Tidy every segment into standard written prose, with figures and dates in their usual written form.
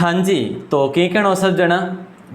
हाँ जी, तो की कणो सब जना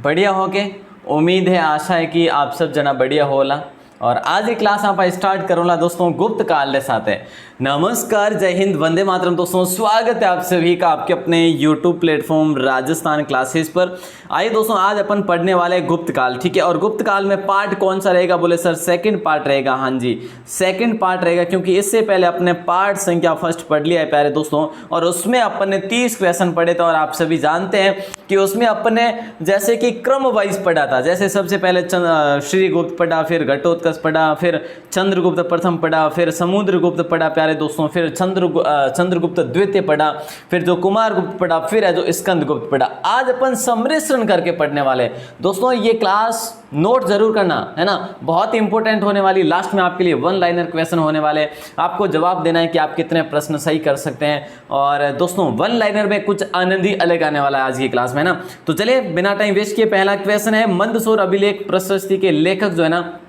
बढ़िया हो के। उम्मीद है, आशा है कि आप सब जना बढ़िया होला। और आज ही क्लास आप स्टार्ट करोला दोस्तों गुप्त काल के साथ है। नमस्कार, जय हिंद, वंदे मातरम। दोस्तों स्वागत है आप सभी का आपके अपने YouTube प्लेटफॉर्म राजस्थान क्लासेस पर। आइए दोस्तों, आज अपन पढ़ने वाले हैं गुप्त काल, ठीक है। और गुप्त काल में पार्ट कौन सा रहेगा, बोले सर सेकंड पार्ट रहेगा। हाँ जी, सेकंड पार्ट रहेगा, क्योंकि इससे पहले अपने पार्ट संख्या फर्स्ट पढ़ लिया है प्यारे दोस्तों। और उसमें अपन ने 30 क्वेश्चन पढ़े थे। और आप सभी जानते हैं कि उसमें अपन ने जैसे कि क्रम वाइज पढ़ा था। जैसे सबसे पहले श्रीगुप्त पढ़ा, फिर घटोत्कच पढ़ा, फिर चंद्रगुप्त प्रथम पढ़ा, फिर समुद्रगुप्त पढ़ा प्यारे दोस्तों, फिर चंद्रगुप्त द्वितीय पढ़ा, फिर जो कुमारगुप्त पढ़ा, फिर है जो स्कंदगुप्त पढ़ा। आज अपन सम्मिश्रण करके पढ़ने वाले दोस्तों। ये क्लास नोट जरूर करना है ना, बहुत इंपॉर्टेंट होने वाली। लास्ट में आपके लिए वन लाइनर क्वेश्चन होने वाले, आपको जवाब देना है कि आप कितने प्रश्न सही कर सकते हैं। और दोस्तों वन लाइनर में कुछ आनंद ही अलग आने वाला है आज की क्लास में ना। तो चलिए बिना टाइम वेस्ट किए, पहला क्वेश्चन है मंदसौर अभिलेख प्रशस्ति के लेखक जो है ना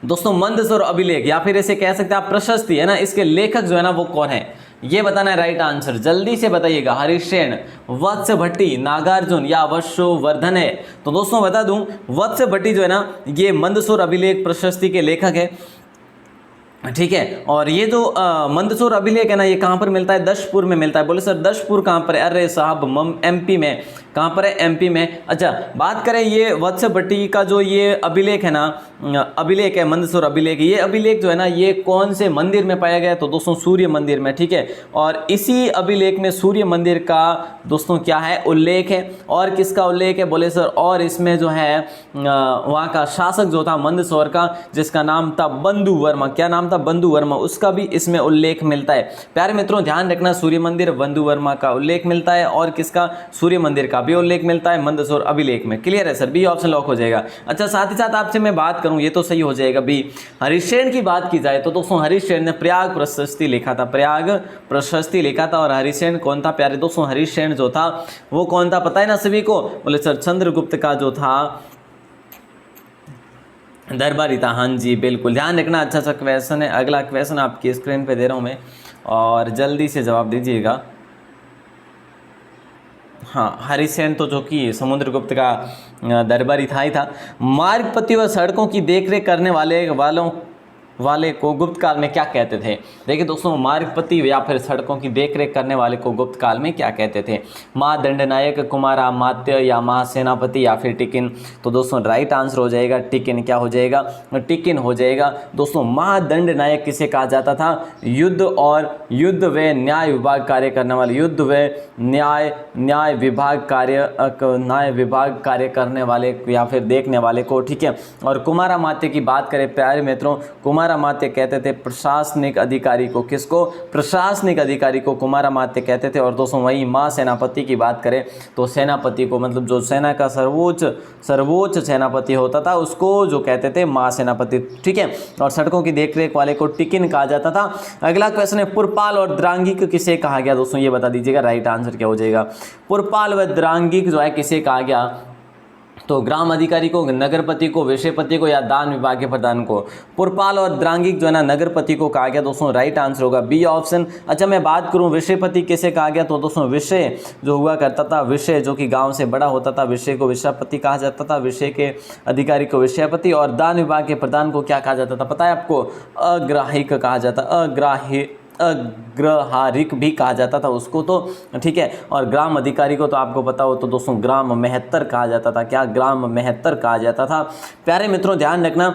दोस्तों, मंदसौर अभिलेख या फिर ऐसे कह सकते हैं आप प्रशस्ति है ना, इसके लेखक जो है ना वो कौन है, ये बताना है राइट आंसर। जल्दी से बताइएगा। हरिसेन, वत्स भट्टी, नागार्जुन या वर्षवर्धन है। तो दोस्तों बता दूं, वत्स भट्टी जो है ना ये मंदसौर अभिलेख प्रशस्ति के लेखक है, ठीक है। और ये जो मंदसौर अभिलेख है ना, ये कहाँ पर मिलता है, दशपुर में मिलता है। बोले सर दशपुर कहाँ पर है? अरे साहब MP में। कहाँ पर है? MP में। अच्छा, बात करें ये वत्स भट्टी का जो ये अभिलेख है ना, अभिलेख है मंदसौर अभिलेख। ये अभिलेख जो है ना ये कौन से मंदिर में पाया गया? तो दोस्तों सूर्य मंदिर में, ठीक है। और इसी अभिलेख में सूर्य मंदिर का दोस्तों क्या है, उल्लेख है। और किसका उल्लेख है? बोले सर और इसमें जो है वहाँ का शासक जो था मंदसौर का, जिसका नाम था बंधु वर्मा। क्या नाम था? बंधु वर्मा। उसका भी इसमें उल्लेख मिलता है। प्यारे मित्रों ध्यान रखना, सूर्य मंदिर बंधु वर्मा का उल्लेख मिलता है, और किसका? सूर्य मंदिर का भी उल्लेख मिलता है मंदसौर अभिलेख में। क्लियर है सर? बी ऑप्शन लॉक हो जाएगा। अच्छा, साथ ही साथ आपसे मैं बात करूं, ये तो सही हो जाएगा बी। हरिसेन की बात की जाए तो दोस्तों हरिसेन ने प्रयाग प्रशस्ति लिखा था, प्रयाग प्रशस्ति लिखा था। और हरिसेन कौन था प्यारे दोस्तों? हरिसेन जो था वो कौन था पता है ना सभी को? बोले सर चंद्रगुप्त का जो था दरबारी था। हाँ जी बिल्कुल, ध्यान रखना। अच्छा सा क्वेश्चन है। अगला क्वेश्चन आपकी स्क्रीन पे दे रहा हूँ मैं, और जल्दी से जवाब दीजिएगा। हाँ, हरिसेन तो जो कि समुद्रगुप्त का दरबारी था ही था। मार्ग पथ व सड़कों की देखरेख करने वाले को गुप्त काल में क्या कहते थे? देखिए दोस्तों, मार्गपति या फिर सड़कों की देखरेख करने वाले को गुप्त काल में क्या कहते थे? महादंडनायक, कुमारामात्य या महासेनापति या फिर टिकिन? तो दोस्तों राइट आंसर हो जाएगा टिकिन। क्या हो जाएगा? टिकिन हो जाएगा। दोस्तों महादंडनायक किसे कहा जाता था? युद्ध व न्याय विभाग कार्य करने वाले, युद्ध व न्याय विभाग कार्य करने वाले या फिर देखने वाले को, ठीक है। और कुमारामात्य की बात करें प्यारे मित्रों, कुमारामात्य कहते थे प्रशासनिक अधिकारी को। किसको? प्रशासनिक अधिकारी को कुमारामात्य कहते थे। और दोस्तों वही महासेनापति की बात करें तो सेनापति को, मतलब जो सेना का सर्वोच्च सेनापति होता था उसको जो कहते थे महासेनापति, ठीक है। और सड़कों की देखरेख वाले को टिकिन कहा जाता था। अगला क्वेश्चन है पुरपाल और द्रांगिक किसे कहा गया? दोस्तों ये बता दीजिएगा, राइट आंसर क्या हो जाएगा? पुरपाल व द्रांगिक जो है किसे कहा गया? तो ग्राम अधिकारी को, नगरपति को, विषयपति को या दान विभाग के प्रधान को? पुरपाल और द्रांगिक जो है ना नगरपति को कहा गया। दोस्तों राइट आंसर होगा बी ऑप्शन। अच्छा, मैं बात करूं विषयपति किसे कहा गया? तो दोस्तों विषय जो हुआ करता था, विषय जो कि गांव से बड़ा होता था, विषय को विषयपति कहा जाता था, विषय के अधिकारी को विषयपति। और दान विभाग के प्रधान को क्या कहा जाता था पता है आपको? अग्राहिक कहा जाता, अग्रहारिक भी कहा जाता था उसको, तो ठीक है। और ग्राम अधिकारी को तो आपको पता हो तो दोस्तों ग्राम मेहत्तर कहा जाता था। क्या? ग्राम मेहत्तर कहा जाता था। प्यारे मित्रों ध्यान रखना,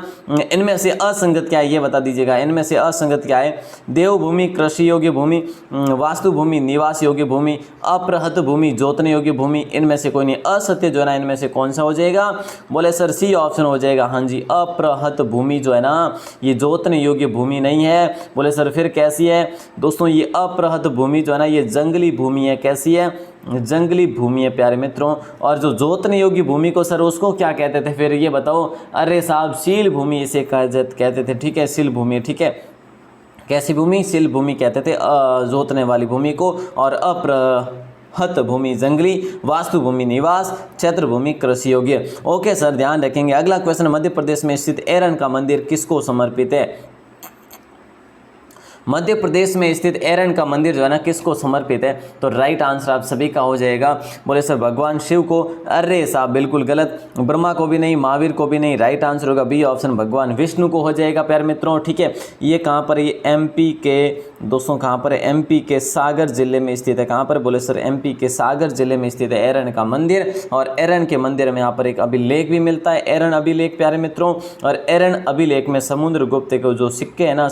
इनमें से असंगत क्या है ये बता दीजिएगा। इनमें से असंगत क्या है? देवभूमि, कृषि योग्य भूमि, वास्तु भूमि, निवास योग्य भूमि, अप्रहत भूमि, जोतने योग्य भूमि, इनमें से कोई नहीं। असत्य जो है ना इनमें से कौन सा हो जाएगा? बोले सर सी ऑप्शन हो जाएगा। हाँ जी, अप्रहत भूमि जो है ना ये जोतने योग्य भूमि नहीं है। बोले सर फिर कैसी है? दोस्तों ये अप्रहत भूमि जो है ना ये जंगली भूमि है। कैसी है? जंगली भूमि है प्यारे मित्रों। और जो जोतने योग्य भूमि को सर उसको क्या कहते थे फिर ये बताओ? अरे साहब शील भूमि इसे कहते थे, ठीक है। शील भूमि, ठीक है। कैसी भूमि? शील भूमि कहते थे जोतने वाली भूमि को। और अप्रहत भूमि जंगली, वास्तु भूमि निवास, क्षेत्र भूमि कृषि योग्य। ओके सर, ध्यान रखेंगे। अगला क्वेश्चन, मध्य प्रदेश में स्थित एरन का मंदिर किसको समर्पित है? मध्य प्रदेश में स्थित एरन का मंदिर जो है ना किसको समर्पित है? तो राइट आंसर आप सभी का हो जाएगा, बोले सर भगवान शिव को। अरे साहब बिल्कुल गलत, ब्रह्मा को भी नहीं, महावीर को भी नहीं, राइट आंसर होगा बी ऑप्शन, भगवान विष्णु को हो जाएगा प्यारे मित्रों। ठीक है, ये कहाँ पर, ये एमपी के दोस्तों कहाँ पर है? एमपी के सागर जिले में स्थित है। कहाँ पर? बोले सर एमपी के सागर जिले में स्थित है एरन का मंदिर। और एरन के मंदिर में यहाँ पर एक अभिलेख भी मिलता है, एरन अभिलेख प्यारे मित्रों। और एरन अभिलेख में समुद्रगुप्त के जो सिक्के हैं ना,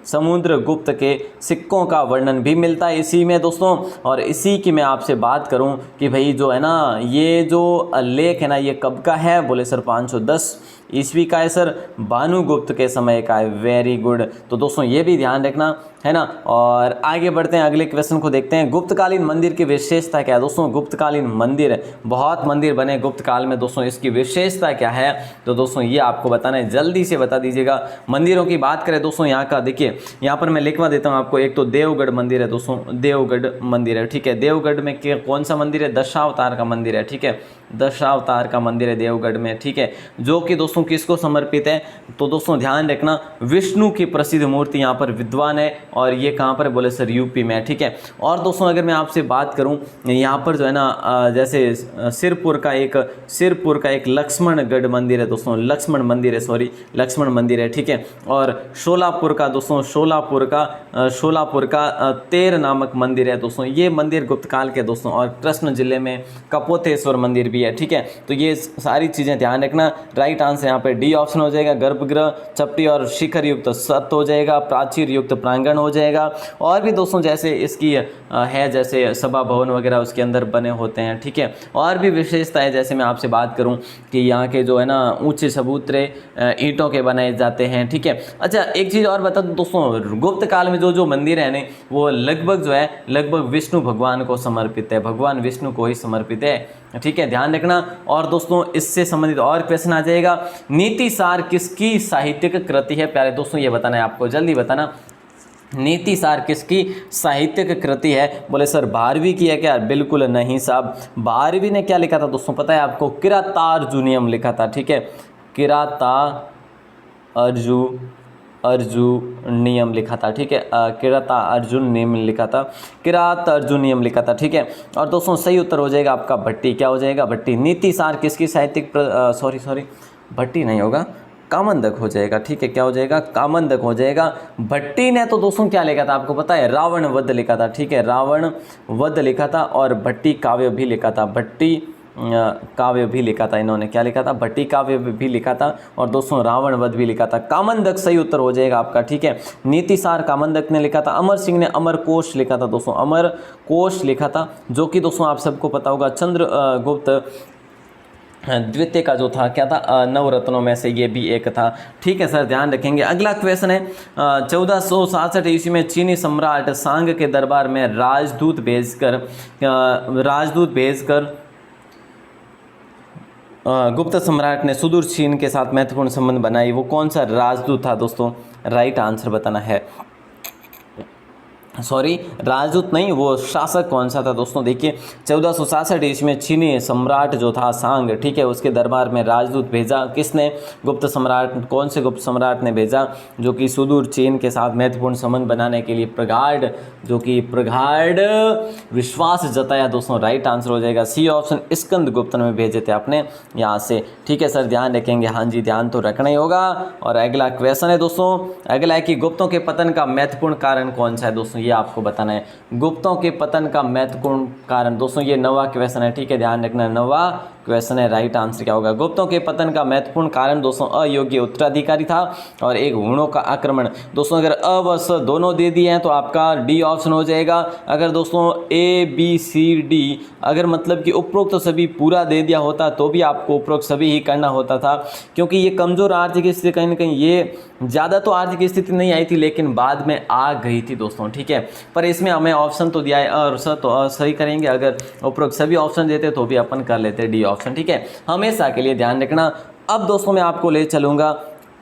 समुद्रगुप्त के सिक्कों का वर्णन भी मिलता है इसी में दोस्तों। और इसी की मैं आपसे बात करूं कि भाई जो है ना ये जो लेख है ना ये कब का है? बोले सर 510 ईस्वी का है सर, भानुगुप्त के समय का है। Very good. तो दोस्तों ये भी ध्यान रखना है ना। और आगे बढ़ते हैं, अगले क्वेश्चन को देखते हैं। गुप्तकालीन मंदिर की विशेषता क्या है दोस्तों? गुप्तकालीन मंदिर, बहुत मंदिर बने गुप्त काल में दोस्तों, इसकी विशेषता क्या है? तो दोस्तों ये आपको बताना है, जल्दी से बता दीजिएगा। मंदिरों की बात करें दोस्तों यहाँ का, देखिए यहाँ पर मैं लिखवा देता हूँ आपको। एक तो देवगढ़ मंदिर है दोस्तों, देवगढ़ मंदिर है। ठीक है, देवगढ़ में कौन सा मंदिर है? दशावतार का मंदिर है। ठीक है, दशावतार का मंदिर है देवगढ़ में। ठीक है, जो कि दोस्तों किसको समर्पित है? तो दोस्तों ध्यान रखना, विष्णु की प्रसिद्ध मूर्ति यहाँ पर विद्वान है। और ये कहाँ पर? बोले सर यूपी में। ठीक है, और दोस्तों अगर मैं आपसे बात करूँ यहाँ पर जो है ना जैसे सिरपुर का एक लक्ष्मणगढ़ मंदिर है दोस्तों, लक्ष्मण मंदिर है। ठीक है, और शोलापुर का दोस्तों, शोलापुर का तेर नामक मंदिर है दोस्तों, ये मंदिर गुप्त काल के दोस्तों। और कृष्ण जिले में कपोतेश्वर मंदिर भी है। ठीक है, तो ये सारी चीज़ें ध्यान रखना। राइट आंसर यहाँ पे डी ऑप्शन हो जाएगा। गर्भगृह, चपटी और शिखर युक्त सत हो जाएगा, प्राचीर युक्त प्रांगण हो जाएगा। और भी दोस्तों जैसे इसकी है, जैसे सभा भवन वगैरह उसके अंदर बने होते हैं। ठीक है, और भी विशेषता है, जैसे मैं आपसे बात करूं कि यहाँ के जो है ना ऊंचे चबूतरे ईंटों के बनाए जाते हैं। ठीक है, अच्छा एक चीज़ और बता दूं दोस्तों, गुप्त काल में जो मंदिर है ना वो लगभग विष्णु भगवान को समर्पित है, भगवान विष्णु को ही समर्पित है। ठीक है, ध्यान रखना। और दोस्तों इससे संबंधित और क्वेश्चन आ जाएगा, नीतिसार किसकी साहित्यिक कृति है? प्यारे दोस्तों ये बताना है आपको, जल्दी बताना, नीतिसार किसकी साहित्यिक कृति है? बोले सर 12वीं की है क्या? बिल्कुल नहीं साहब, 12वीं ने क्या लिखा था दोस्तों पता है आपको? किरातार्जुनीयम लिखा था। ठीक है, किरातार्जुनीयम लिखा था। ठीक है, किरातार्जुनीयम लिखा था। ठीक है, और दोस्तों सही उत्तर हो जाएगा आपका भट्टी। क्या हो जाएगा? भट्टी। नीतिसार किसकी साहित्यिक सॉरी भट्टी नहीं होगा, कामंदक हो जाएगा। ठीक है, क्या हो जाएगा? कामंदक हो जाएगा। भट्टी ने तो दोस्तों क्या लिखा था आपको पता है? रावण वध लिखा था। ठीक है, रावण वध लिखा था। और भट्टी काव्य भी लिखा था, भट्टी काव्य भी लिखा था। इन्होंने क्या लिखा था? भट्टी काव्य भी लिखा था। और दोस्तों रावण वध भी लिखा था। कामंदक सही उत्तर हो जाएगा आपका। ठीक है, नीतिसार कामंदक ने लिखा था। अमर सिंह ने अमरकोश लिखा था दोस्तों, अमरकोश लिखा था, जो कि दोस्तों आप सबको पता होगा चंद्रगुप्त द्वितीय का जो था क्या था? नवरत्नों में से ये भी एक था। ठीक है सर, ध्यान रखेंगे। अगला क्वेश्चन है, 1467 ईस्वी में चीनी सम्राट सांग के दरबार में राजदूत भेजकर गुप्त सम्राट ने सुदूर चीन के साथ महत्वपूर्ण संबंध बनाई। वो कौन सा राजदूत था दोस्तों? राइट आंसर बताना है। राजदूत नहीं, वो शासक कौन सा था दोस्तों? देखिए 1467 ईस्वी में चीनी सम्राट जो था सांग, ठीक है, उसके दरबार में राजदूत भेजा। किसने? गुप्त सम्राट। कौन से गुप्त सम्राट ने भेजा? जो कि सुदूर चीन के साथ महत्वपूर्ण संबंध बनाने के लिए प्रगाढ़ विश्वास जताया दोस्तों। राइट आंसर हो जाएगा सी ऑप्शन, स्कंदगुप्त में भेजे थे आपने यहाँ से। ठीक है सर, ध्यान रखेंगे। हाँ जी, ध्यान तो रखना ही होगा। और अगला क्वेश्चन है दोस्तों, अगला है कि गुप्तों के पतन का महत्वपूर्ण कारण कौन सा है दोस्तों? ये आपको बताना है। गुप्तों के पतन का महत्वपूर्ण कारण दोस्तों, ये नवा क्वेश्चन है। ठीक है, ध्यान रखना, नवा क्वेश्चन है। राइट आंसर क्या होगा? गुप्तों के पतन का महत्वपूर्ण कारण दोस्तों अयोग्य उत्तराधिकारी था और एक हुणों का आक्रमण। दोस्तों अगर अ व स दोनों दे दिए हैं तो आपका डी ऑप्शन हो जाएगा। अगर दोस्तों ए बी सी डी अगर मतलब कि उपरोक्त सभी पूरा दे दिया होता तो भी आपको उपरोक्त सभी ही करना होता था, क्योंकि ये कमजोर आर्थिक स्थिति कहीं ना कहीं, ये ज़्यादा तो आर्थिक स्थिति नहीं आई थी लेकिन बाद में आ गई थी दोस्तों। ठीक है, पर इसमें हमें ऑप्शन तो दिया है और स तो सही करेंगे। अगर उपरोक्त सभी ऑप्शन देते तो भी अपन कर लेते डी ऑप्शन। ठीक है, हमेशा के लिए ध्यान रखना। अब दोस्तों मैं आपको ले चलूँगा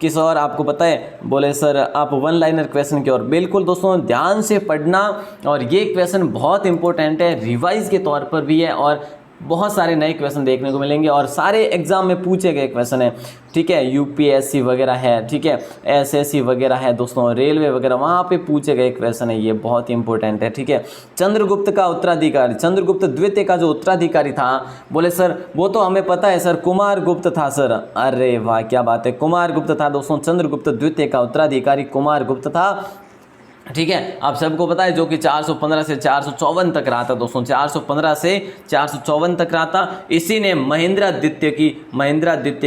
किस और, आपको पता है, बोले सर आप वन लाइनर क्वेश्चन की ओर। बिल्कुल दोस्तों ध्यान से पढ़ना, और ये क्वेश्चन बहुत इंपॉर्टेंट है, रिवाइज के तौर पर भी है और बहुत सारे नए क्वेश्चन देखने को मिलेंगे और सारे एग्जाम में पूछे गए क्वेश्चन है, ठीक है। यूपीएससी वगैरह है, ठीक है, एसएससी वगैरह है दोस्तों, रेलवे वगैरह, वहाँ पे पूछे गए क्वेश्चन है, ये बहुत ही इंपॉर्टेंट है, ठीक है। चंद्रगुप्त का उत्तराधिकारी, चंद्रगुप्त द्वितीय का जो उत्तराधिकारी था, बोले सर वो तो हमें पता है सर, कुमार गुप्त था सर। अरे वाह क्या बात है, कुमार गुप्त था दोस्तों, चंद्रगुप्त द्वितीय का उत्तराधिकारी कुमार गुप्त था, ठीक है। आप सबको पता है, जो कि 415 से 454 तक रहा था दोस्तों, 415 से 454 तक रहा था। इसी ने महेंद्रादित्य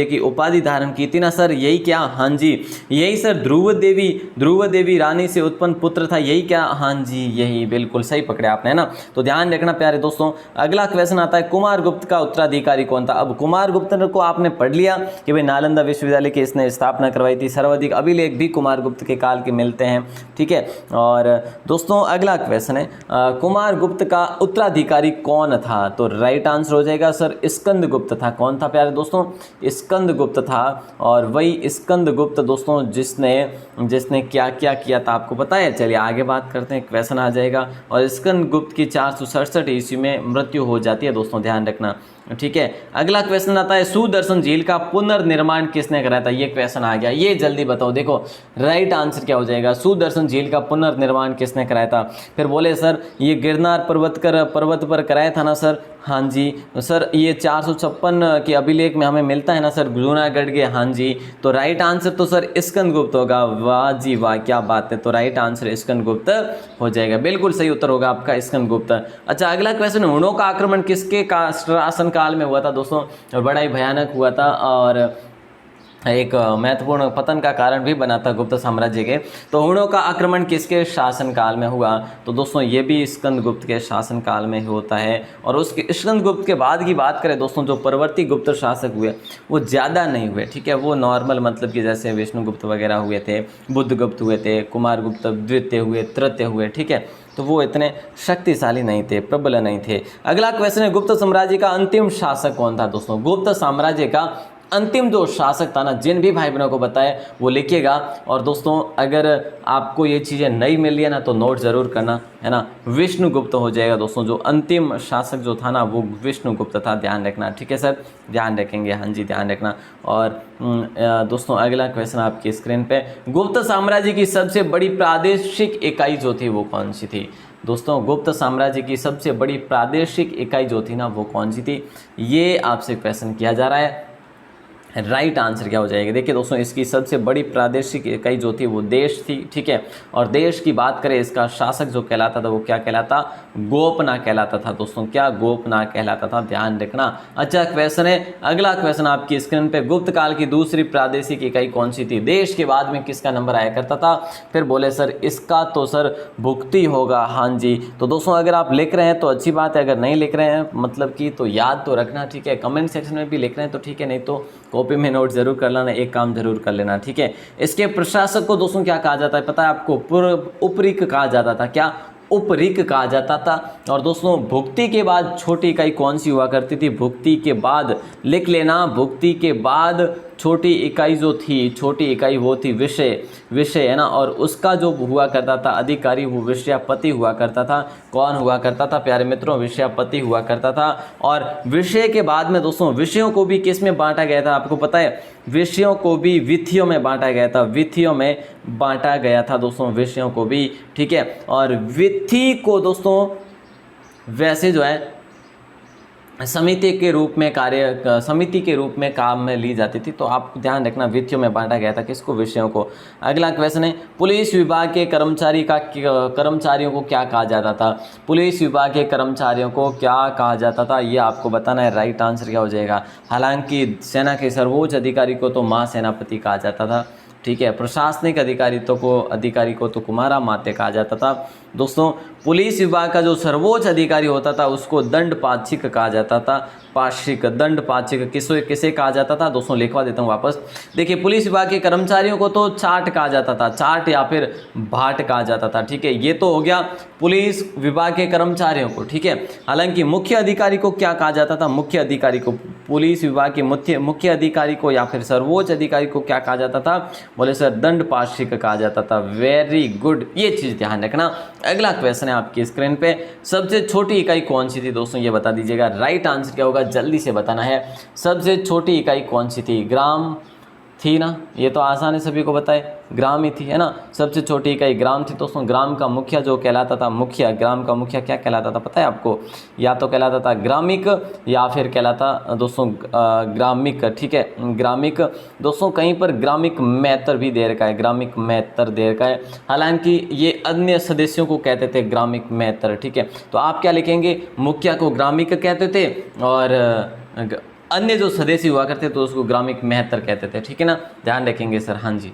की उपाधि धारण की थी ना सर, यही क्या? हाँ जी यही सर। ध्रुव देवी रानी से उत्पन्न पुत्र था, यही क्या? हाँ जी यही, बिल्कुल सही पकड़े आपने, है ना। तो ध्यान रखना प्यारे दोस्तों। अगला क्वेश्चन आता है, कुमार गुप्त का उत्तराधिकारी कौन था? अब कुमार गुप्त को आपने पढ़ लिया कि भाई नालंदा विश्वविद्यालय की इसने स्थापना करवाई थी, सर्वाधिक अभिलेख भी कुमार गुप्त के काल के मिलते हैं, ठीक है। और दोस्तों अगला क्वेश्चन है, कुमार गुप्त का उत्तराधिकारी कौन था? तो राइट आंसर हो जाएगा सर स्कंदगुप्त था। कौन था प्यारे दोस्तों? स्कंदगुप्त था। और वही स्कंदगुप्त दोस्तों जिसने क्या क्या किया था आपको पता है? चलिए आगे बात करते हैं, क्वेश्चन आ जाएगा। और स्कंदगुप्त की 467 ईस्वी में मृत्यु हो जाती है दोस्तों, ध्यान रखना, ठीक है। अगला क्वेश्चन आता है, सुदर्शन झील का पुनर्निर्माण किसने कराया था? ये क्वेश्चन आ गया, ये जल्दी बताओ। देखो राइट आंसर क्या हो जाएगा, सुदर्शन झील का पुनर्निर्माण किसने कराया था? फिर बोले सर ये गिरनार पर्वत पर कराया था ना सर। हाँ जी सर, ये 456 के अभिलेख में हमें मिलता है ना सर, जूनागढ़ के। हाँ जी, तो राइट आंसर तो सर स्कंदगुप्त होगा। वाह जी वाह क्या बात है, तो राइट आंसर स्कंदगुप्त हो जाएगा, बिल्कुल सही उत्तर होगा आपका स्कंदगुप्त। अच्छा अगला क्वेश्चन, हुणों का आक्रमण किसके शासन काल में हुआ था दोस्तों? और बड़ा ही भयानक हुआ था और एक महत्वपूर्ण पतन का कारण भी बना था गुप्त साम्राज्य के। तो हुणों का आक्रमण किसके शासन काल में हुआ? तो दोस्तों ये भी स्कंदगुप्त के शासन काल में ही होता है। और उसके स्कंदगुप्त के बाद की बात करें दोस्तों, जो परवर्ती गुप्त शासक हुए वो ज़्यादा नहीं हुए, ठीक है। वो नॉर्मल, मतलब कि जैसे विष्णुगुप्त वगैरह हुए थे, बुद्धगुप्त हुए थे, कुमार गुप्त द्वितीय हुए, तृतीय हुए, ठीक है। तो वो इतने शक्तिशाली नहीं थे, प्रबल नहीं थे। अगला क्वेश्चन है, गुप्त साम्राज्य का अंतिम शासक कौन था दोस्तों? गुप्त साम्राज्य का अंतिम जो शासक था ना, जिन भी भाई बहनों को बताए वो लिखिएगा। और दोस्तों अगर आपको ये चीज़ें नहीं मिल रही है ना तो नोट ज़रूर करना, है ना। विष्णुगुप्त हो जाएगा दोस्तों, जो अंतिम शासक जो था ना वो विष्णुगुप्त था, ध्यान रखना, ठीक है सर, ध्यान रखेंगे, हाँ जी ध्यान रखना। और दोस्तों अगला क्वेश्चन आपकी स्क्रीन पे, गुप्त साम्राज्य की सबसे बड़ी प्रादेशिक इकाई जो थी वो कौन सी थी? दोस्तों गुप्त साम्राज्य की सबसे बड़ी प्रादेशिक इकाई जो थी ना वो कौन सी थी? ये आपसे क्वेश्चन किया जा रहा है। राइट आंसर क्या हो जाएगा? देखिए दोस्तों, इसकी सबसे बड़ी प्रादेशिक इकाई जो थी वो देश थी, ठीक है। और देश की बात करें, इसका शासक जो कहलाता था वो क्या कहलाता? गोपना कहलाता था दोस्तों, क्या? गोपना कहलाता था, ध्यान रखना। अच्छा क्वेश्चन है, अगला क्वेश्चन आपकी स्क्रीन पे, गुप्त काल की दूसरी प्रादेशिक इकाई कौन सी थी? देश के बाद में किसका नंबर आया करता था? फिर बोले सर इसका तो सर भुक्ति होगा। हाँ जी, तो दोस्तों अगर आप लिख रहे हैं तो अच्छी बात है, अगर नहीं लिख रहे हैं मतलब कि तो याद तो रखना, ठीक है। कमेंट सेक्शन में भी लिख रहे हैं तो ठीक है, नहीं तो कॉपी में नोट जरूर कर लेना, एक काम जरूर कर लेना, ठीक है। इसके प्रशासक को दोस्तों क्या कहा जाता है पता है आपको? उपरीक कहा जाता था, क्या? उपरीक कहा जाता था। और दोस्तों भुक्ति के बाद छोटी इकाई कौन सी हुआ करती थी? भुक्ति के बाद लिख लेना, भुक्ति के बाद छोटी इकाई जो थी, छोटी इकाई वो थी विषय, है ना। और उसका जो हुआ करता था अधिकारी वो विषयापति हुआ करता था। कौन हुआ करता था प्यारे मित्रों? विषयापति हुआ करता था। और विषय के बाद में दोस्तों विषयों को भी किस में बांटा गया था आपको पता है? विषयों को भी विथियों में बांटा गया था, विथियों में बांटा गया था दोस्तों, विषयों को भी, ठीक है। और विथि को दोस्तों वैसे जो है समिति के रूप में काम में ली जाती थी। तो आप ध्यान रखना, वित्तियों में बांटा गया था, किसको? विषयों को। अगला क्वेश्चन है, पुलिस विभाग के कर्मचारियों को क्या कहा जाता था? पुलिस विभाग के कर्मचारियों को क्या कहा जाता था ये आपको बताना है। राइट आंसर क्या हो जाएगा? हालांकि सेना के सर्वोच्च अधिकारी को तो महासेनापति कहा जाता था, ठीक है। प्रशासनिक अधिकारी को तो कुमारा मात्य कहा जाता था। दोस्तों पुलिस विभाग का जो सर्वोच्च अधिकारी होता था उसको दंडपाक्षिक कहा जाता था। दंडपाक्षिक किसे कहा जाता था दोस्तों? लिखवा देता हूँ वापस। देखिए पुलिस विभाग के कर्मचारियों को तो चाट कहा जाता था, चाट या फिर भाट कहा जाता था, ठीक है। ये तो हो गया पुलिस विभाग के कर्मचारियों को, ठीक है। हालांकि मुख्य अधिकारी को क्या कहा जाता था? मुख्य अधिकारी को, पुलिस विभाग के मुख्य अधिकारी को या फिर सर्वोच्च अधिकारी को क्या कहा जाता था? बोले सर दंड पार्श्विक कहा जाता था। वेरी गुड, ये चीज़ ध्यान रखना। अगला क्वेश्चन है आपकी स्क्रीन पे, सबसे छोटी इकाई कौन सी थी दोस्तों, ये बता दीजिएगा। राइट आंसर क्या होगा, जल्दी से बताना है। सबसे छोटी इकाई कौन सी थी, ग्राम थी ना, ये तो आसान है, सभी को बताए, ग्राम ही थी, है ना। सबसे छोटी इकाई ग्राम थी दोस्तों। ग्राम का मुखिया जो कहलाता था, मुखिया, ग्राम का मुखिया क्या कहलाता था पता है आपको, या तो कहलाता था ग्रामिक या फिर कहलाता दोस्तों ग्रामिक, ठीक है, ग्रामिक दोस्तों। कहीं पर ग्रामिक मैतर भी दे रखा है, ग्रामिक मैतर दे रखा है, हालांकि ये अन्य सदस्यों को कहते थे ग्रामिक मैतर, ठीक है। तो आप क्या लिखेंगे, मुखिया को ग्रामिक कहते थे और अन्य जो सदस्य हुआ करते तो उसको ग्रामिक महत्तर कहते थे, ठीक है ना, ध्यान रखेंगे सर। हाँ जी,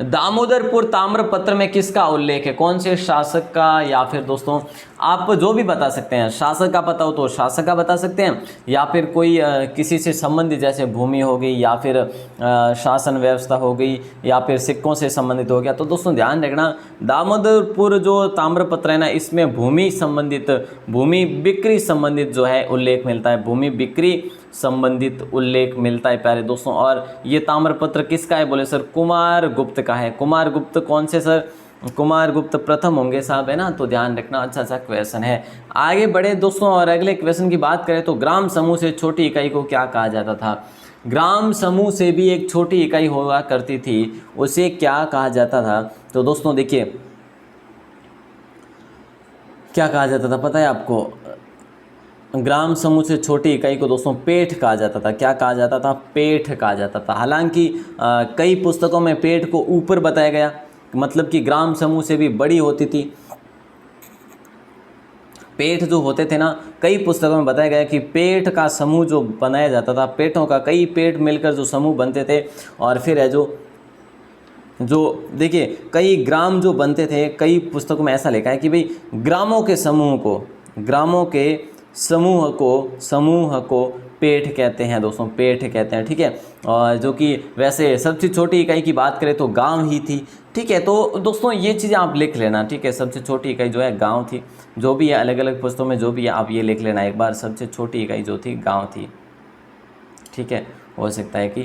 दामोदरपुर ताम्रपत्र में किसका उल्लेख है, कौन से शासक का, या फिर दोस्तों आप जो भी बता सकते हैं, शासक का पता हो तो शासक का बता सकते हैं, या फिर कोई किसी से संबंधित, जैसे भूमि हो गई, या फिर शासन व्यवस्था हो गई, या फिर सिक्कों से संबंधित हो गया। तो दोस्तों ध्यान रखना, दामोदरपुर जो ताम्रपत्र है ना, इसमें भूमि संबंधित, भूमि बिक्री संबंधित जो है उल्लेख मिलता है, भूमि बिक्री संबंधित उल्लेख मिलता है प्यारे दोस्तों। और ये ताम्रपत्र किसका है, बोले सर कुमार गुप्त का है। कुमार गुप्त कौन से सर, कुमार गुप्त प्रथम होंगे साहब, है ना, तो ध्यान रखना। अच्छा क्वेश्चन है, आगे बढ़े दोस्तों और अगले क्वेश्चन की बात करें तो ग्राम समूह से छोटी इकाई को क्या कहा जाता था। ग्राम समूह से भी एक छोटी इकाई हुआ करती थी, उसे क्या कहा जाता था। तो दोस्तों देखिए क्या कहा जाता था पता है आपको, ग्राम समूह से छोटी इकाई को दोस्तों पेठ कहा जाता था। क्या कहा जाता था, पेठ कहा जाता था। हालांकि कई पुस्तकों में पेठ को ऊपर बताया गया, मतलब कि ग्राम समूह से भी बड़ी होती थी। पेठ जो होते थे ना, कई पुस्तकों में बताया गया कि पेठ का समूह जो बनाया जाता था, पेठों का कई पेठ मिलकर जो समूह बनते थे, और फिर है जो देखिए कई ग्राम जो बनते थे, कई पुस्तकों में ऐसा लिखा है कि भाई ग्रामों के समूह को, ग्रामों के समूह को पेठ कहते हैं दोस्तों, पेठ कहते हैं, ठीक है। और जो कि वैसे सबसे छोटी इकाई की बात करें तो गांव ही थी, ठीक है। तो दोस्तों ये चीज़ें आप लिख लेना, ठीक है। सबसे छोटी इकाई जो है गांव थी, जो भी है अलग अलग पुस्तकों में जो भी है आप ये लिख लेना एक बार, सबसे छोटी इकाई जो थी गाँव थी, ठीक है। हो सकता है कि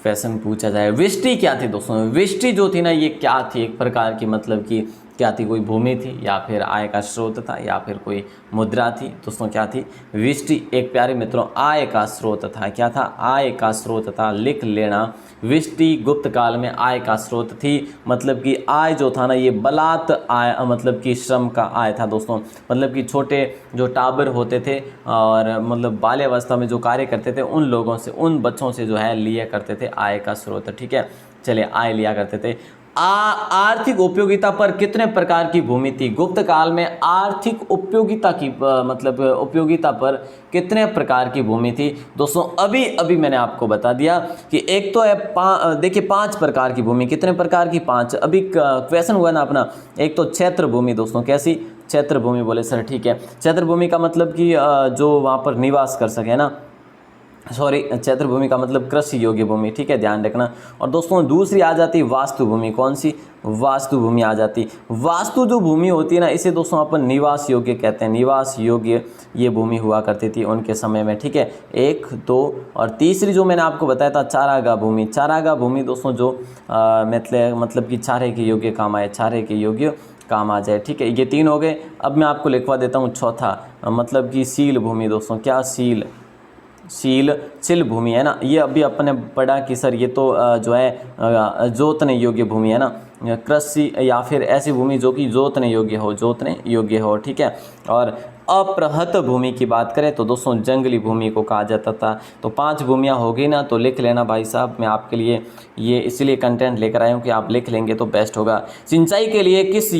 क्वेश्चन पूछा जाए। विष्टि क्या थी दोस्तों, विष्टि जो थी ना, ये क्या थी, एक प्रकार की, मतलब कि क्या थी, कोई भूमि थी, या फिर आय का स्रोत था, या फिर कोई मुद्रा थी दोस्तों। क्या थी, विष्टि एक प्यारे मित्रों आय का स्रोत था। क्या था, आय का स्रोत था, लिख लेना। विष्टि गुप्त काल में आय का स्रोत थी, मतलब कि आय जो था ना, ये बलात् आय, मतलब कि श्रम का आय था दोस्तों। मतलब कि छोटे जो टाबर होते थे और मतलब बाल्यावस्था में जो कार्य करते थे, उन लोगों से, उन बच्चों से जो है लिया करते थे आय का स्रोत, ठीक है। चलिए आय लिया करते थे। आर्थिक उपयोगिता पर कितने प्रकार की भूमि थी गुप्त काल में, आर्थिक उपयोगिता की मतलब उपयोगिता पर कितने प्रकार की भूमि थी दोस्तों। अभी मैंने आपको बता दिया कि एक तो है देखिए 5 प्रकार की भूमि, कितने प्रकार की, 5। अभी क्वेश्चन हुआ ना अपना, एक तो क्षेत्र भूमि दोस्तों, कैसी, क्षेत्र भूमि, बोले सर ठीक है। क्षेत्र भूमि का मतलब कि जो वहाँ पर निवास कर सके ना, सॉरी, क्षेत्र भूमि का मतलब कृषि योग्य भूमि, ठीक है, ध्यान रखना। और दोस्तों दूसरी आ जाती है वास्तु भूमि, कौन सी, वास्तु भूमि आ जाती। वास्तु जो भूमि होती है ना, इसे दोस्तों अपन निवास योग्य कहते हैं, निवास योग्य ये भूमि हुआ करती थी उनके समय में, ठीक है। 1, 2 और तीसरी जो मैंने आपको बताया था चारागाह भूमि। चारागाह भूमि दोस्तों जो मतलब कि चारे के योग्य काम आए, चारे के योग्य काम आ जाए, ठीक है। ये 3 हो गए। अब मैं आपको लिखवा देता हूँ चौथा, मतलब कि सील भूमि दोस्तों। क्या, सील भूमि है ना, ये अभी अपने पढ़ा कि सर ये तो जो है जोतने योग्य भूमि है ना, कृषि या फिर ऐसी भूमि जो कि जोतने योग्य हो, ठीक है। और अप्रहत भूमि की बात करें तो दोस्तों जंगली भूमि को कहा जाता था। तो 5 भूमियाँ हो गई ना, तो लिख लेना भाई साहब। मैं आपके लिए ये इसलिए कंटेंट लेकर आया हूँ कि आप लिख लेंगे तो बेस्ट होगा। सिंचाई के लिए किस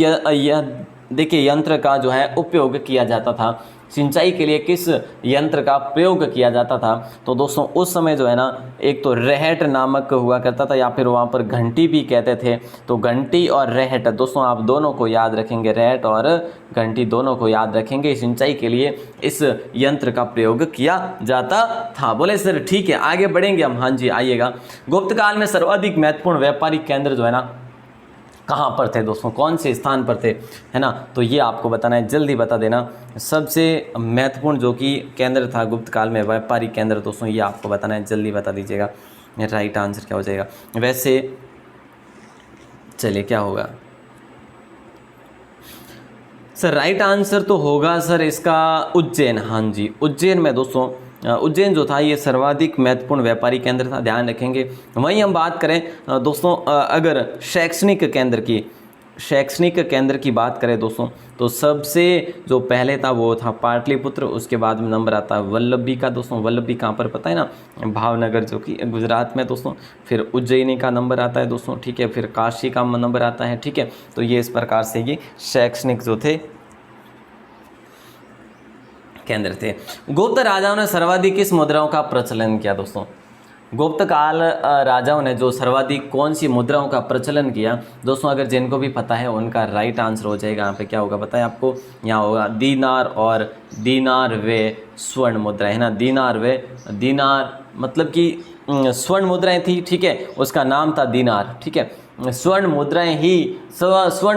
देखिए यंत्र का जो है उपयोग किया जाता था, सिंचाई के लिए किस यंत्र का प्रयोग किया जाता था। तो दोस्तों उस समय जो है ना, एक तो रहट नामक हुआ करता था, या फिर वहाँ पर घंटी भी कहते थे। तो घंटी और रहट दोस्तों आप दोनों को याद रखेंगे, रहट और घंटी दोनों को याद रखेंगे। सिंचाई के लिए इस यंत्र का प्रयोग किया जाता था। बोले सर ठीक है, आगे बढ़ेंगे हम। हाँ जी आइएगा। गुप्त काल में सर्वाधिक महत्वपूर्ण व्यापारिक केंद्र जो है ना कहाँ पर थे दोस्तों, कौन से स्थान पर थे, है ना। तो ये आपको बताना है, जल्दी बता देना। सबसे महत्वपूर्ण जो कि केंद्र था गुप्त काल में, व्यापारिक केंद्र दोस्तों, ये आपको बताना है, जल्दी बता दीजिएगा। राइट आंसर क्या हो जाएगा? वैसे चलिए क्या होगा सर? राइट आंसर तो होगा सर इसका उज्जैन। हाँ जी, उज्जैन में दोस्तों, उज्जैन जो था ये सर्वाधिक महत्वपूर्ण व्यापारी केंद्र था, ध्यान रखेंगे। वहीं हम बात करें दोस्तों, अगर शैक्षणिक केंद्र की बात करें दोस्तों, तो सबसे जो पहले था वो था पाटलिपुत्र, उसके बाद में नंबर आता है वल्लभी का दोस्तों। वल्लभी कहाँ पर पता है ना? भावनगर, जो कि गुजरात में दोस्तों। फिर उज्जैनी का नंबर आता है दोस्तों, ठीक है। फिर काशी का नंबर आता है, ठीक है। तो ये इस प्रकार से ये शैक्षणिक जो थे केंद्र थे। गुप्त राजाओं ने सर्वाधिक किस मुद्राओं का प्रचलन किया दोस्तों? गुप्त काल राजाओं ने जो सर्वाधिक कौन सी मुद्राओं का प्रचलन किया दोस्तों? अगर जिनको भी पता है उनका राइट आंसर हो जाएगा। यहाँ पे क्या होगा पता है आपको? यहाँ होगा दीनार और दीनार वे स्वर्ण मुद्रा है ना। दीनार मतलब कि स्वर्ण मुद्राएं थी, ठीक है, उसका नाम था दीनार, ठीक है। स्वर्ण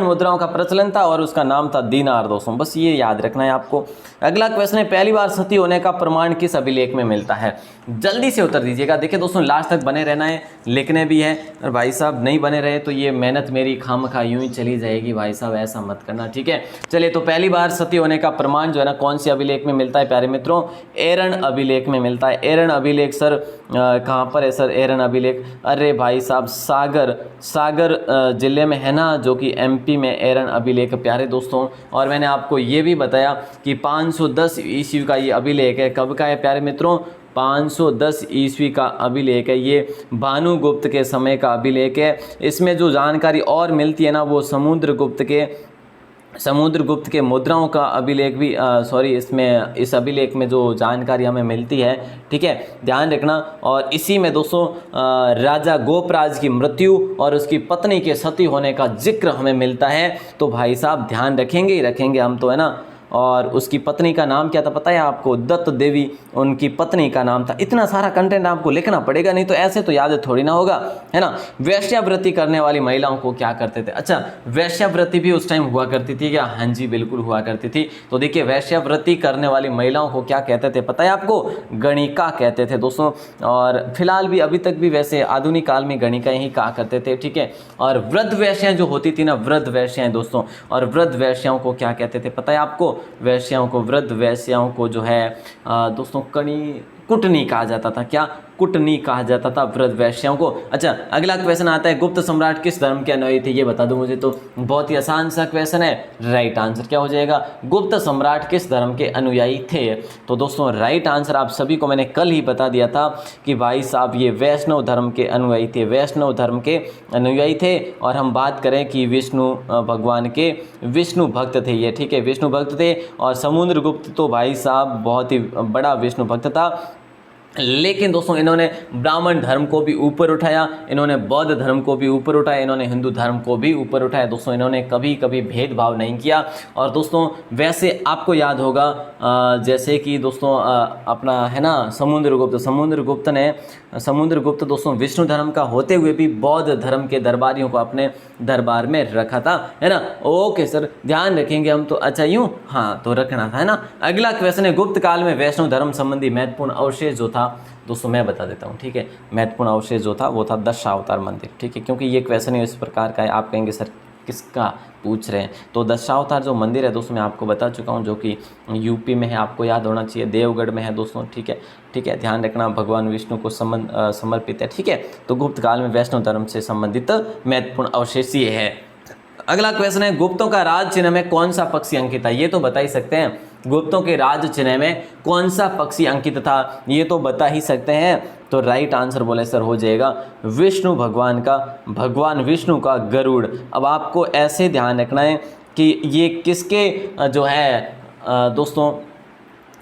मुद्राओं का प्रचलन था और उसका नाम था दीनार दोस्तों, बस ये याद रखना है आपको। अगला क्वेश्चन है, पहली बार सती होने का प्रमाण किस अभिलेख में मिलता है? जल्दी से उत्तर दीजिएगा। देखिए दोस्तों, लास्ट तक बने रहना है, लिखने भी है। और भाई साहब नहीं बने रहे तो ये मेहनत मेरी खामखा यूं ही चली जाएगी, भाई साहब ऐसा मत करना, ठीक है। चलिए, तो पहली बार सती होने का प्रमाण जो है ना, कौन से अभिलेख में मिलता है प्यारे मित्रों? एरन अभिलेख में मिलता है। एरन अभिलेख सर कहाँ पर है सर एरन अभिलेख? अरे भाई साहब, सागर जिले में है ना, जो कि एमपी में एरन अभिलेख प्यारे दोस्तों। और मैंने आपको ये भी बताया कि 510 ईस्वी का ये अभिलेख है। कब का है प्यारे मित्रों? 510 ईस्वी का अभिलेख है। ये भानुगुप्त के समय का अभिलेख है। इसमें जो जानकारी और मिलती है ना, वो समुद्रगुप्त के मुद्राओं का अभिलेख भी इस अभिलेख में जो जानकारी हमें मिलती है, ठीक है, ध्यान रखना। और इसी में दोस्तों राजा गोपराज की मृत्यु और उसकी पत्नी के सती होने का जिक्र हमें मिलता है। तो भाई साहब ध्यान रखेंगे ही रखेंगे हम तो, है ना। और उसकी पत्नी का नाम क्या था पता है आपको? दत्त देवी उनकी पत्नी का नाम था। इतना सारा कंटेंट आपको लिखना पड़ेगा, नहीं तो ऐसे तो याद थोड़ी ना होगा, है ना। वेश्यावृत्ति करने वाली महिलाओं को क्या करते थे? अच्छा, वेश्यावृत्ति भी उस टाइम हुआ करती थी क्या? हाँ जी, बिल्कुल हुआ करती थी। तो देखिए, वेश्यावृत्ति करने वाली महिलाओं को क्या कहते थे पता है आपको? गणिका कहते थे दोस्तों। और फिलहाल भी अभी तक भी वैसे आधुनिक काल में गणिका ही कहा करते थे, ठीक है। और वृद्ध वेश्याएं जो होती थी ना, वृद्ध वेश्याएं दोस्तों, और वृद्ध वेश्याओं को क्या कहते थे पता है आपको? वृद्ध वेश्याओं को जो है दोस्तों कुटनी कहा जाता था। क्या? कुटनी कहा जाता था वृद्ध वेश्याओं को। अच्छा, अगला क्वेश्चन आता है, गुप्त सम्राट किस धर्म के अनुयायी थे? ये बता दो मुझे, तो बहुत ही आसान सा क्वेश्चन है। राइट आंसर क्या हो जाएगा? गुप्त सम्राट किस धर्म के अनुयायी थे? तो दोस्तों राइट आंसर आप सभी को मैंने कल ही बता दिया था कि भाई साहब ये वैष्णव धर्म के अनुयायी थे, वैष्णव धर्म के अनुयायी थे। और हम बात करें कि विष्णु भगवान के विष्णु भक्त थे ये, ठीक है, विष्णु भक्त थे। और समुद्रगुप्त तो भाई साहब बहुत ही बड़ा विष्णु भक्त था। लेकिन दोस्तों इन्होंने ब्राह्मण धर्म को भी ऊपर उठाया, इन्होंने बौद्ध धर्म को भी ऊपर उठाया, इन्होंने हिंदू धर्म को भी ऊपर उठाया दोस्तों। इन्होंने कभी कभी भेदभाव नहीं किया। और दोस्तों वैसे आपको याद होगा जैसे कि दोस्तों अपना है ना समुद्रगुप्त दोस्तों विष्णु धर्म का होते हुए भी बौद्ध धर्म के दरबारियों को अपने दरबार में रखा था, है ना। ओके सर, ध्यान रखेंगे हम तो। अच्छा यूँ, हाँ तो रखना था, है ना। अगला क्वेश्चन है, गुप्त काल में वैष्णव धर्म संबंधी महत्वपूर्ण अवशेष जो था दोस्तों, मैं बता देता हूँ, ठीक है। महत्वपूर्ण अवशेष जो था वो था दशावतार मंदिर, ठीक है। क्योंकि ये क्वेश्चन इस प्रकार का है, आप कहेंगे सर किसका पूछ रहे हैं? तो दशावतार जो मंदिर है दोस्तों, मैं आपको बता चुका हूँ, जो कि यूपी में है, आपको याद होना चाहिए, देवगढ़ में है दोस्तों, ठीक है, ठीक है। ध्यान रखना, भगवान विष्णु को समर्पित है, ठीक है। तो गुप्त काल में वैष्णव धर्म से संबंधित महत्वपूर्ण अवशेष ये है। अगला क्वेश्चन है, गुप्तों का राज चिन्ह में कौन सा पक्षी अंकित था? ये तो बता ही सकते हैं। गुप्तों के राज चिन्ह में कौन सा पक्षी अंकित था? ये तो बता ही सकते हैं। तो राइट आंसर बोले सर हो जाएगा भगवान विष्णु का गरुड़। अब आपको ऐसे ध्यान रखना है कि ये किसके जो है दोस्तों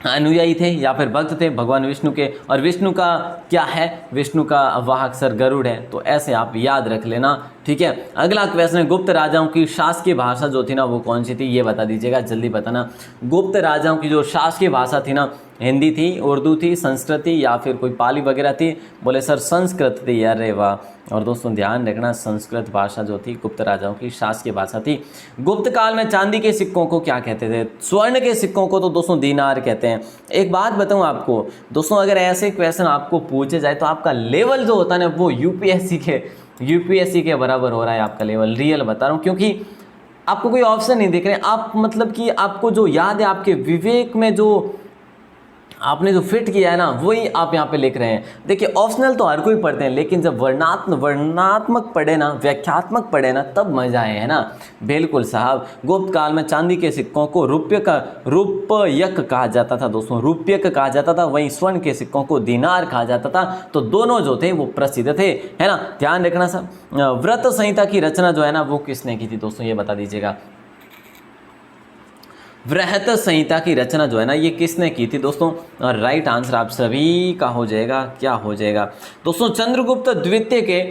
अनुयायी थे या फिर भक्त थे? भगवान विष्णु के। और विष्णु का क्या है? विष्णु का वाहक सर गरुड़ है। तो ऐसे आप याद रख लेना, ठीक है। अगला क्वेश्चन है, गुप्त राजाओं की शासकीय भाषा जो थी ना वो कौन सी थी, ये बता दीजिएगा, जल्दी बताना। गुप्त राजाओं की जो शासकीय भाषा थी ना, हिंदी थी, उर्दू थी, संस्कृत थी, या फिर कोई पाली वगैरह थी? बोले सर संस्कृत थी। अरे वाह। और दोस्तों ध्यान रखना, संस्कृत भाषा जो थी गुप्त राजाओं की शासकीय भाषा थी। गुप्त काल में चांदी के सिक्कों को क्या कहते थे? स्वर्ण के सिक्कों को तो दोस्तों दीनार कहते हैं। एक बात बताऊं आपको दोस्तों, अगर ऐसे क्वेश्चन आपको पूछे जाए तो आपका लेवल जो होता है ना वो यूपीएससी के बराबर हो रहा है आपका लेवल, रियल बता रहा हूँ। क्योंकि आपको कोई ऑप्शन नहीं दिख रहे, आप मतलब कि आपको जो याद है, आपके विवेक में जो आपने जो फिट किया है ना वही आप यहाँ पे लिख रहे हैं। देखिए ऑप्शनल तो हर कोई पढ़ते हैं, लेकिन जब वर्णात्मक पढ़े ना, व्याख्यात्मक पढ़े ना, तब मजा आए, है ना। बिल्कुल साहब। गुप्त काल में चांदी के सिक्कों को रूप्यक कहा जाता था दोस्तों, रूप्यक कहा जाता था। वहीं स्वर्ण के सिक्कों को दीनार कहा जाता था। तो दोनों जो थे वो प्रसिद्ध थे, है ना। ध्यान रखना साहब। व्रत संहिता की रचना जो है ना वो किसने की थी दोस्तों, ये बता दीजिएगा। वृहत संहिता की रचना जो है ना ये किसने की थी दोस्तों? और राइट आंसर आप सभी का हो जाएगा, क्या हो जाएगा दोस्तों? चंद्रगुप्त द्वितीय के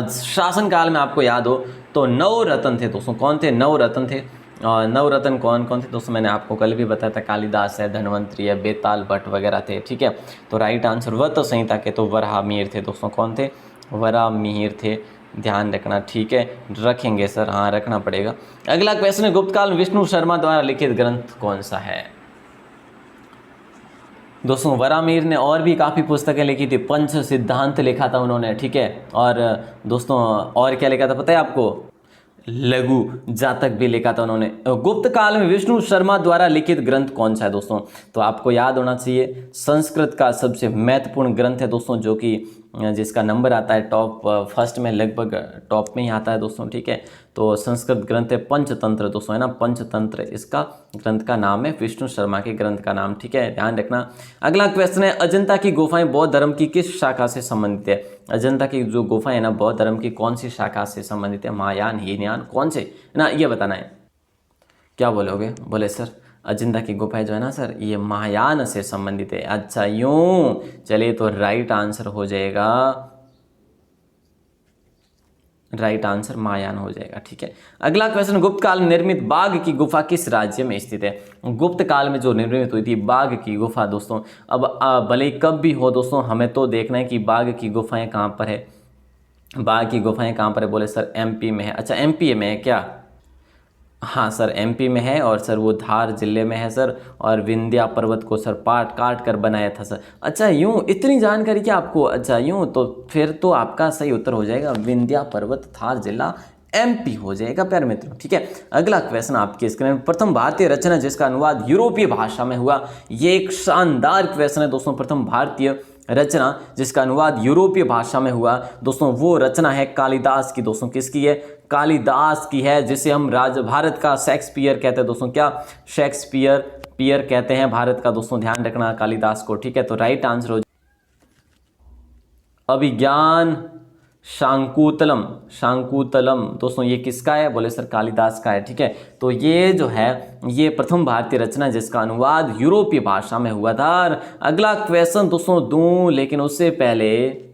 शासन काल में आपको याद हो तो नवरत्न थे दोस्तों। कौन थे? नवरत्न थे। और नवरत्न कौन कौन थे दोस्तों? मैंने आपको कल भी बताया था, कालिदास है, धन्वंतरी है, बेताल भट्ट वगैरह थे, ठीक है। तो राइट आंसर व्रत संहिता के तो वराहमिहिर थे दोस्तों। कौन थे? वराहमिहिर थे। ध्यान रखना, ठीक है, रखेंगे सर, हाँ रखना पड़ेगा। अगला क्वेश्चन है, गुप्तकाल में विष्णु शर्मा द्वारा लिखित ग्रंथ कौन सा है? दोस्तों वराहमिहिर ने और भी काफ़ी पुस्तकें लिखी थी, पंच सिद्धांत लिखा था उन्होंने, ठीक है। और दोस्तों और क्या लिखा था पता है आपको? लघु जातक भी लिखा था उन्होंने। गुप्त काल में विष्णु शर्मा द्वारा लिखित ग्रंथ कौन सा है दोस्तों? तो आपको याद होना चाहिए, संस्कृत का सबसे महत्वपूर्ण ग्रंथ है दोस्तों, जो कि जिसका नंबर आता है टॉप फर्स्ट में, लगभग टॉप में ही आता है दोस्तों, ठीक है। तो संस्कृत ग्रंथ है पंचतंत्र दोस्तों, है ना, पंचतंत्र इसका ग्रंथ का नाम है, विष्णु शर्मा के ग्रंथ का नाम, ठीक है, ध्यान रखना। अगला क्वेश्चन है, अजंता की गुफाएं बौद्ध धर्म की किस शाखा से संबंधित है? अजंता की जो गुफाएं है ना बौद्ध धर्म की कौन सी शाखा से संबंधित है? महायान, हीनयान, कौन से, है ना, ये बताना है। क्या बोलोगे? बोले सर अजंता की गुफाएं जो है ना सर ये महायान से संबंधित है। अच्छा यूं, चलिए तो राइट आंसर हो जाएगा, राइट आंसर महायान हो जाएगा, ठीक है। अगला क्वेश्चन, गुप्त काल में निर्मित बाघ की गुफा किस राज्य में स्थित है? गुप्त काल में जो निर्मित हुई थी बाघ की गुफा दोस्तों, अब भले ही कब भी हो दोस्तों, हमें तो देखना है कि बाघ की गुफाएं कहाँ पर है। बाघ की गुफाएं कहाँ पर है? बोले सर एमपी में है। अच्छा एमपी में है क्या? हाँ सर एमपी में है, और सर वो धार जिले में है सर, और विंध्या पर्वत को सर काट कर बनाया था सर। अच्छा यूं, इतनी जानकारी क्या आपको? अच्छा यूं, तो फिर तो आपका सही उत्तर हो जाएगा विंध्या पर्वत, धार जिला, एमपी हो जाएगा प्यारे मित्रों, ठीक है। अगला क्वेश्चन आपकी स्क्रीन, प्रथम भारतीय रचना जिसका अनुवाद यूरोपीय भाषा में हुआ। ये एक शानदार क्वेश्चन है दोस्तों। प्रथम भारतीय रचना जिसका अनुवाद यूरोपीय भाषा में हुआ दोस्तों, वो रचना है कालिदास की दोस्तों। किसकी है? कालिदास की है, जिसे हम भारत का शेक्सपियर कहते हैं दोस्तों। क्या? शेक्सपियर कहते हैं भारत का दोस्तों, ध्यान रखना कालिदास को, ठीक है। तो राइट आंसर हो अभिज्ञान शाकुंतलम दोस्तों, ये किसका है? बोले सर कालिदास का है, ठीक है। तो ये जो है ये प्रथम भारतीय रचना जिसका अनुवाद यूरोपीय भाषा में हुआ था। अगला क्वेश्चन दोस्तों दूं, लेकिन उससे पहले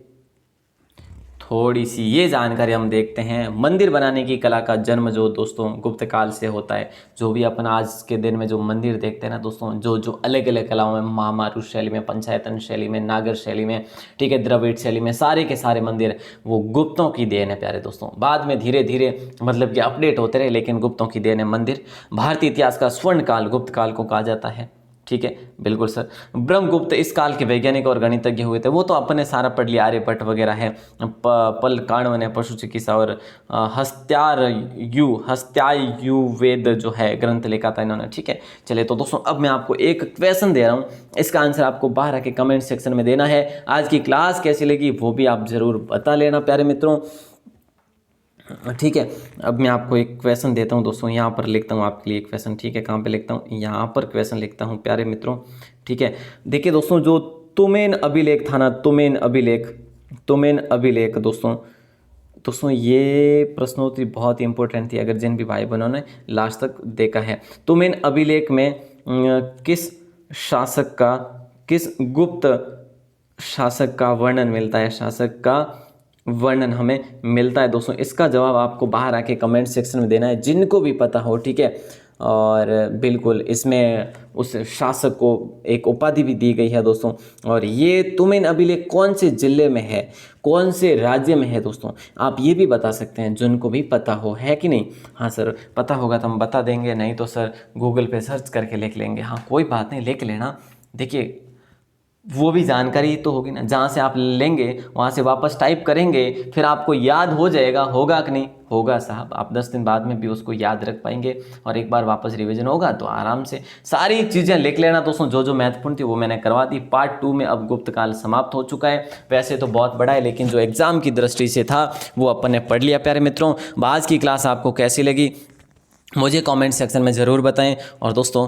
थोड़ी सी ये जानकारी हम देखते हैं। मंदिर बनाने की कला का जन्म जो दोस्तों गुप्त काल से होता है। जो भी अपन आज के दिन में जो मंदिर देखते हैं ना दोस्तों, जो अलग अलग कलाओं में, महामारू शैली में, पंचायतन शैली में, नागर शैली में, ठीक है, द्रविड़ शैली में, सारे के सारे मंदिर वो गुप्तों की देन है प्यारे दोस्तों। बाद में धीरे धीरे मतलब कि अपडेट होते रहे, लेकिन गुप्तों की देन है मंदिर। भारतीय इतिहास का स्वर्ण काल गुप्त काल को कहा जाता है, ठीक है, बिल्कुल सर। ब्रह्मगुप्त इस काल के वैज्ञानिक और गणितज्ञ हुए थे, वो तो अपन ने सारा पढ़ लिया, आर्यभट्ट वगैरह है, पल काणवन है, पशु चिकित्सा, और हस्त्यायुर्वेद जो है ग्रंथ लिखा था इन्होंने, ठीक है। चलिए तो दोस्तों अब मैं आपको एक क्वेश्चन दे रहा हूँ, इसका आंसर आपको बाहर आके कमेंट सेक्शन में देना है। आज की क्लास कैसी लगी वो भी आप जरूर बता लेना प्यारे मित्रों, ठीक है। अब मैं आपको एक क्वेश्चन देता हूं दोस्तों, यहाँ पर लिखता हूँ आपके लिए क्वेश्चन, ठीक है। कहाँ पे लिखता हूँ? यहाँ पर क्वेश्चन लिखता हूँ प्यारे मित्रों, ठीक है। देखिए दोस्तों, जो तुमेन अभिलेख था ना, तुमेन अभिलेख दोस्तों ये प्रश्नोत्तरी बहुत ही इंपॉर्टेंट थी, अगर जिन भी भाई बहनों ने लास्ट तक देखा है। तुमेन अभिलेख में किस गुप्त शासक का वर्णन मिलता है? शासक का वर्णन हमें मिलता है दोस्तों। इसका जवाब आपको बाहर आके कमेंट सेक्शन में देना है, जिनको भी पता हो, ठीक है। और बिल्कुल इसमें उस शासक को एक उपाधि भी दी गई है दोस्तों। और ये तुमिन अभिलेख कौन से जिले में है, कौन से राज्य में है दोस्तों, आप ये भी बता सकते हैं, जिनको भी पता हो, है कि नहीं। हाँ सर पता होगा तो हम बता देंगे, नहीं तो सर गूगल पे सर्च करके लिख लेंगे। हाँ कोई बात नहीं, लिख लेना। देखिए वो भी जानकारी तो होगी ना, जहाँ से आप लेंगे वहाँ से वापस टाइप करेंगे, फिर आपको याद हो जाएगा, होगा कि नहीं होगा साहब। आप 10 दिन बाद में भी उसको याद रख पाएंगे, और एक बार वापस रिवीजन होगा तो आराम से सारी चीज़ें लिख लेना दोस्तों। जो जो महत्वपूर्ण थी वो मैंने करवा दी। पार्ट 2 में अब गुप्त काल समाप्त हो चुका है। वैसे तो बहुत बड़ा है, लेकिन जो एग्जाम की दृष्टि से था वो अपन ने पढ़ लिया। प्यारे मित्रों, आज की क्लास आपको कैसी लगी मुझे कमेंट सेक्शन में ज़रूर बताएं। और दोस्तों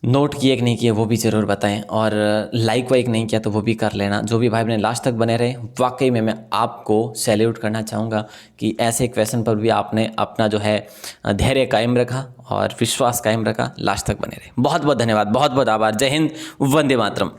नोट किए कि नहीं किए वो भी ज़रूर बताएं, और लाइक वाइक नहीं किया तो वो भी कर लेना। जो भी भाई बहन लास्ट तक बने रहे, वाकई में मैं आपको सैल्यूट करना चाहूँगा कि ऐसे क्वेश्चन पर भी आपने अपना जो है धैर्य कायम रखा और विश्वास कायम रखा, लास्ट तक बने रहे। बहुत बहुत धन्यवाद, बहुत बहुत आभार। जय हिंद, वंदे मातरम।